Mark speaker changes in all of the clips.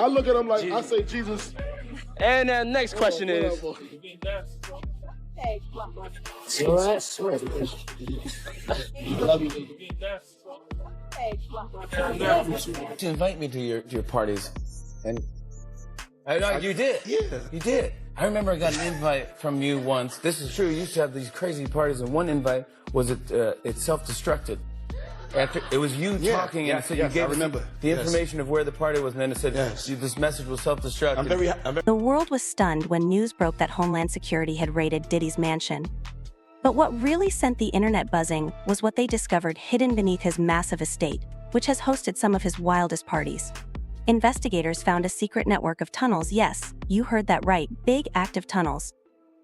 Speaker 1: I look at him like, I say, Jesus.
Speaker 2: And next question is.
Speaker 3: To invite me to your parties, and I know you did. Yeah, you did. I remember I got an invite from you once. This is true. You used to have these crazy parties, and one invite was it self-destructed. After it was you talking, and it said you gave the information of where the party was, and then it said this message will self-destruct.
Speaker 4: The world was stunned when news broke that Homeland Security had raided Diddy's mansion. But what really sent the internet buzzing was what they discovered hidden beneath his massive estate, which has hosted some of his wildest parties. Investigators found a secret network of tunnels. Yes, you heard that right, big active tunnels.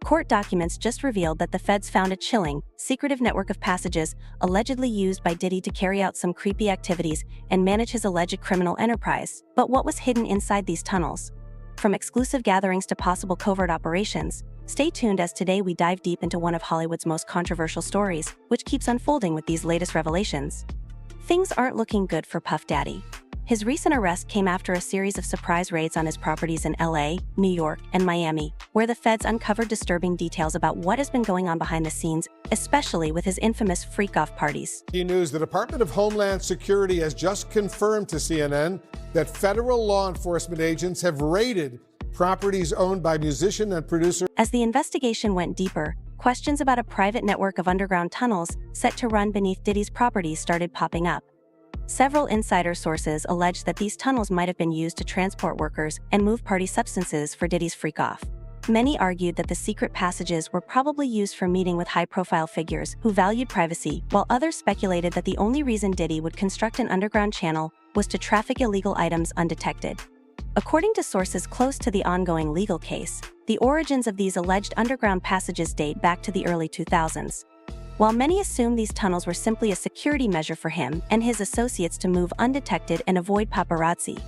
Speaker 4: Court documents just revealed that the feds found a chilling, secretive network of passages allegedly used by Diddy to carry out some creepy activities and manage his alleged criminal enterprise. But what was hidden inside these tunnels? From exclusive gatherings to possible covert operations, stay tuned as today we dive deep into one of Hollywood's most controversial stories, which keeps unfolding with these latest revelations. Things aren't looking good for Puff Daddy. His recent arrest came after a series of surprise raids on his properties in LA, New York, and Miami, where the feds uncovered disturbing details about what has been going on behind the scenes, especially with his infamous freak-off parties.
Speaker 5: News: the Department of Homeland Security has just confirmed to CNN that federal law enforcement agents have raided properties owned by musician and producer.
Speaker 4: As the investigation went deeper, questions about a private network of underground tunnels set to run beneath Diddy's properties started popping up. Several insider sources alleged that these tunnels might have been used to transport workers and move party substances for Diddy's freak-off. Many argued that the secret passages were probably used for meeting with high-profile figures who valued privacy, while others speculated that the only reason Diddy would construct an underground channel was to traffic illegal items undetected. According to sources close to the ongoing legal case, the origins of these alleged underground passages date back to the early 2000s. While many assume these tunnels were simply a security measure for him and his associates to move undetected and avoid paparazzi,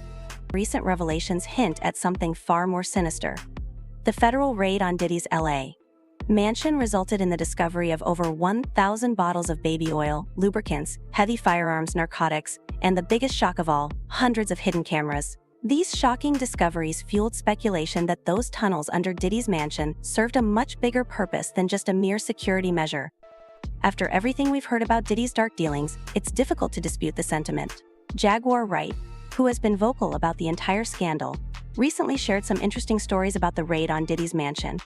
Speaker 4: recent revelations hint at something far more sinister. The federal raid on Diddy's LA mansion resulted in the discovery of over 1,000 bottles of baby oil, lubricants, heavy firearms, narcotics, and the biggest shock of all, hundreds of hidden cameras. These shocking discoveries fueled speculation that those tunnels under Diddy's mansion served a much bigger purpose than just a mere security measure. After everything we've heard about Diddy's dark dealings, it's difficult to dispute the sentiment. Jaguar Wright, who has been vocal about the entire scandal, recently shared some interesting stories about the raid on Diddy's mansion.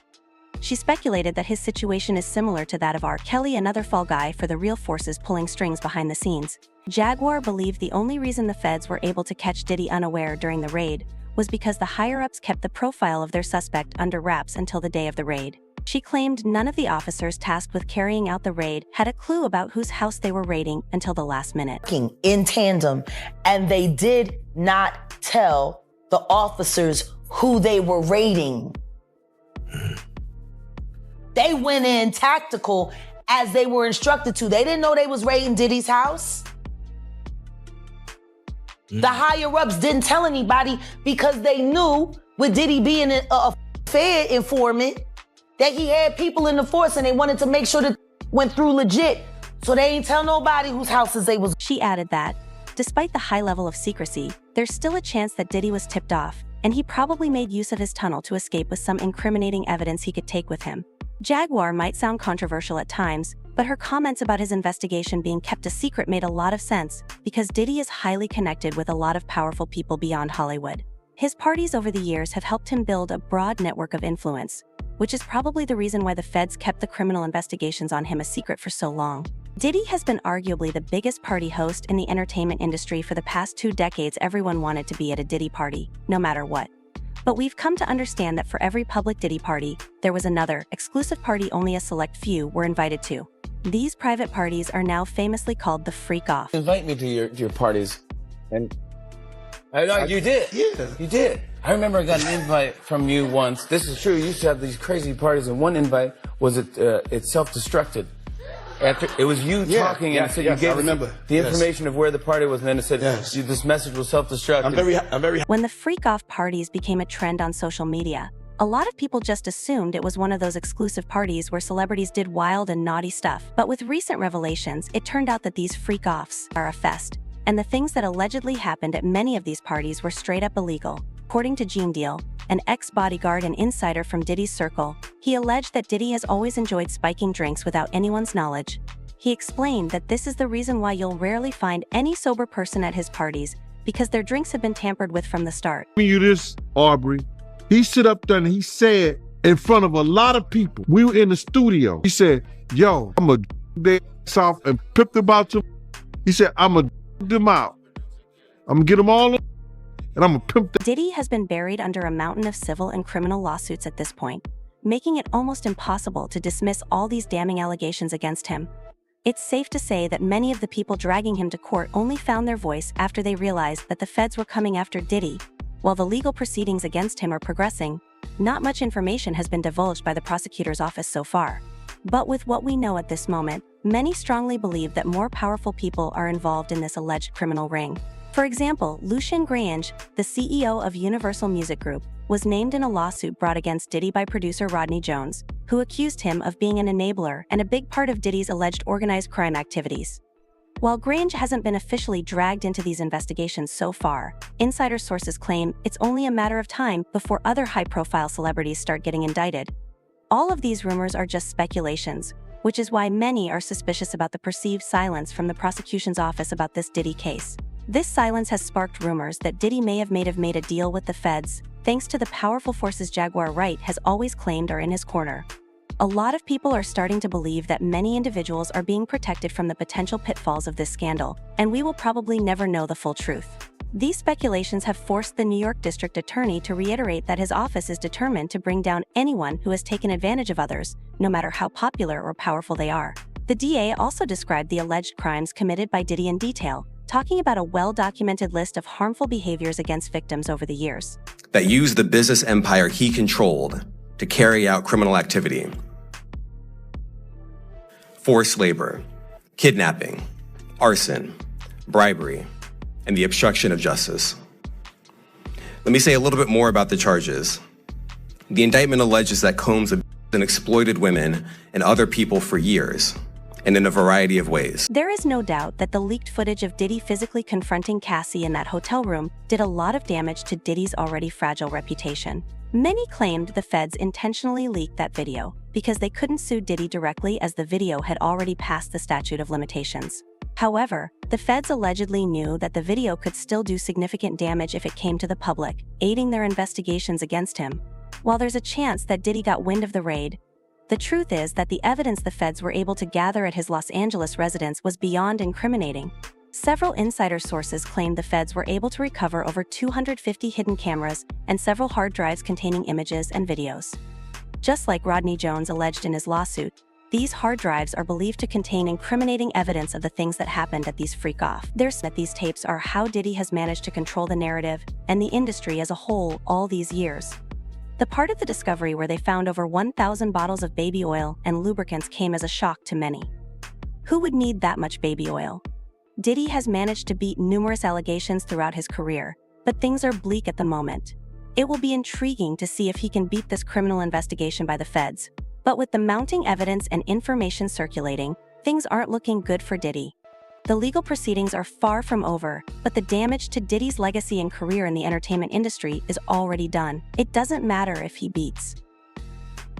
Speaker 4: She speculated that his situation is similar to that of R. Kelly, another fall guy for the real forces pulling strings behind the scenes. Jaguar believed the only reason the feds were able to catch Diddy unaware during the raid was because the higher-ups kept the profile of their suspect under wraps until the day of the raid. She claimed none of the officers tasked with carrying out the raid had a clue about whose house they were raiding until the last minute.
Speaker 6: In tandem, and they did not tell the officers who they were raiding. They went in tactical as they were instructed to. They didn't know they was raiding Diddy's house. The higher-ups didn't tell anybody because they knew, with Diddy being a Fed informant, that he had people in the force and they wanted to make sure that went through legit. So they ain't tell nobody whose houses they was.
Speaker 4: She added that, despite the high level of secrecy, there's still a chance that Diddy was tipped off, and he probably made use of his tunnel to escape with some incriminating evidence he could take with him. Jaguar might sound controversial at times, but her comments about his investigation being kept a secret made a lot of sense, because Diddy is highly connected with a lot of powerful people beyond Hollywood. His parties over the years have helped him build a broad network of influence, which is probably the reason why the feds kept the criminal investigations on him a secret for so long. Diddy has been arguably the biggest party host in the entertainment industry for the past 2 decades. Everyone wanted to be at a Diddy party, no matter what. But we've come to understand that for every public Diddy party, there was another, exclusive party only a select few were invited to. These private parties are now famously called the freak-off.
Speaker 3: Invite me to your parties, and I know you did. Yeah, you did. I remember I got an invite from you once. This is true. You used to have these crazy parties, and one invite was it self-destructed. After it was you talking, and it said you gave the information of where the party was, and then it said this message will self-destruct.
Speaker 5: I'm very.
Speaker 4: When the freak-off parties became a trend on social media, a lot of people just assumed it was one of those exclusive parties where celebrities did wild and naughty stuff. But with recent revelations, it turned out that these freak-offs are a fest, and the things that allegedly happened at many of these parties were straight up illegal. According to Gene Deal, an ex-bodyguard and insider from Diddy's circle, he alleged that Diddy has always enjoyed spiking drinks without anyone's knowledge. He explained that this is the reason why you'll rarely find any sober person at his parties, because their drinks have been tampered with from the start.
Speaker 1: You this, Aubrey. He stood up there and he said in front of a lot of people, we were in the studio. He said, yo, I'm a their ass off and pimp them out to. He said, I'm gonna them out. I'm gonna get them all in, and I'm gonna pimp them.
Speaker 4: Diddy has been buried under a mountain of civil and criminal lawsuits at this point, making it almost impossible to dismiss all these damning allegations against him. It's safe to say that many of the people dragging him to court only found their voice after they realized that the feds were coming after Diddy. While the legal proceedings against him are progressing, not much information has been divulged by the prosecutor's office so far. But with what we know at this moment, many strongly believe that more powerful people are involved in this alleged criminal ring. For example, Lucien Grange, the CEO of Universal Music Group, was named in a lawsuit brought against Diddy by producer Rodney Jones, who accused him of being an enabler and a big part of Diddy's alleged organized crime activities. While Grange hasn't been officially dragged into these investigations so far, insider sources claim it's only a matter of time before other high-profile celebrities start getting indicted. All of these rumors are just speculations, which is why many are suspicious about the perceived silence from the prosecution's office about this Diddy case. This silence has sparked rumors that Diddy may have made a deal with the feds, thanks to the powerful forces Jaguar Wright has always claimed are in his corner. A lot of people are starting to believe that many individuals are being protected from the potential pitfalls of this scandal, and we will probably never know the full truth. These speculations have forced the New York District Attorney to reiterate that his office is determined to bring down anyone who has taken advantage of others, no matter how popular or powerful they are. The DA also described the alleged crimes committed by Diddy in detail, talking about a well-documented list of harmful behaviors against victims over the years.
Speaker 7: That used the business empire he controlled to carry out criminal activity. Forced labor, kidnapping, arson, bribery, and the obstruction of justice. Let me say a little bit more about the charges. The indictment alleges that Combs abused and exploited women and other people for years, and in a variety of ways.
Speaker 4: There is no doubt that the leaked footage of Diddy physically confronting Cassie in that hotel room did a lot of damage to Diddy's already fragile reputation. Many claimed the feds intentionally leaked that video because they couldn't sue Diddy directly as the video had already passed the statute of limitations. However, the feds allegedly knew that the video could still do significant damage if it came to the public, aiding their investigations against him. While there's a chance that Diddy got wind of the raid, the truth is that the evidence the feds were able to gather at his Los Angeles residence was beyond incriminating. Several insider sources claimed the feds were able to recover over 250 hidden cameras and several hard drives containing images and videos. Just like Rodney Jones alleged in his lawsuit, these hard drives are believed to contain incriminating evidence of the things that happened at these freak-off. There's that these tapes are how Diddy has managed to control the narrative and the industry as a whole all these years. The part of the discovery where they found over 1,000 bottles of baby oil and lubricants came as a shock to many. Who would need that much baby oil? Diddy has managed to beat numerous allegations throughout his career, but things are bleak at the moment. It will be intriguing to see if he can beat this criminal investigation by the feds. But with the mounting evidence and information circulating, things aren't looking good for Diddy. The legal proceedings are far from over, but the damage to Diddy's legacy and career in the entertainment industry is already done. It doesn't matter if he beats.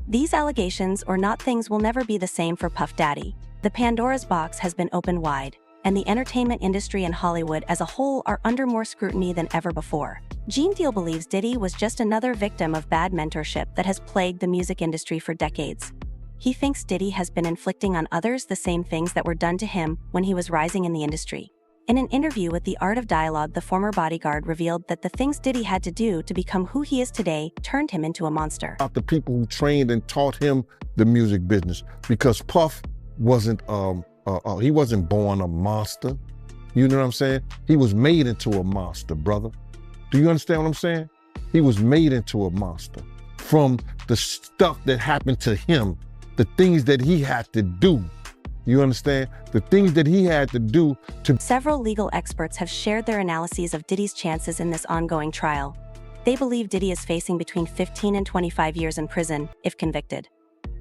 Speaker 4: These allegations or not, things will never be the same for Puff Daddy. The Pandora's box has been opened wide, and the entertainment industry and Hollywood as a whole are under more scrutiny than ever before. Gene Deal believes Diddy was just another victim of bad mentorship that has plagued the music industry for decades. He thinks Diddy has been inflicting on others the same things that were done to him when he was rising in the industry. In an interview with The Art of Dialogue, the former bodyguard revealed that the things Diddy had to do to become who he is today turned him into a monster.
Speaker 1: The people who trained and taught him the music business, because Puff wasn't he wasn't born a monster. You know what I'm saying? He was made into a monster, brother. Do you understand what I'm saying? He was made into a monster from the stuff that happened to him, the things that he had to do. You understand? The things that he had to do to...
Speaker 4: Several legal experts have shared their analyses of Diddy's chances in this ongoing trial. They believe Diddy is facing between 15 and 25 years in prison, if convicted.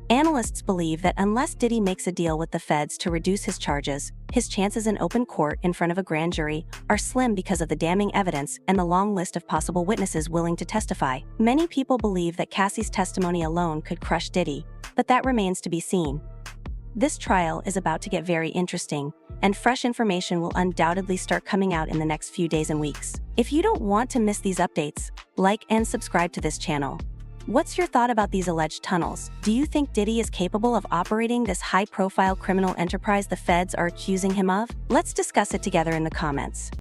Speaker 4: Analysts believe that unless Diddy makes a deal with the feds to reduce his charges, his chances in open court in front of a grand jury are slim because of the damning evidence and the long list of possible witnesses willing to testify. Many people believe that Cassie's testimony alone could crush Diddy, but that remains to be seen. This trial is about to get very interesting, and fresh information will undoubtedly start coming out in the next few days and weeks. If you don't want to miss these updates, like and subscribe to this channel. What's your thought about these alleged tunnels? Do you think Diddy is capable of operating this high-profile criminal enterprise the feds are accusing him of? Let's discuss it together in the comments.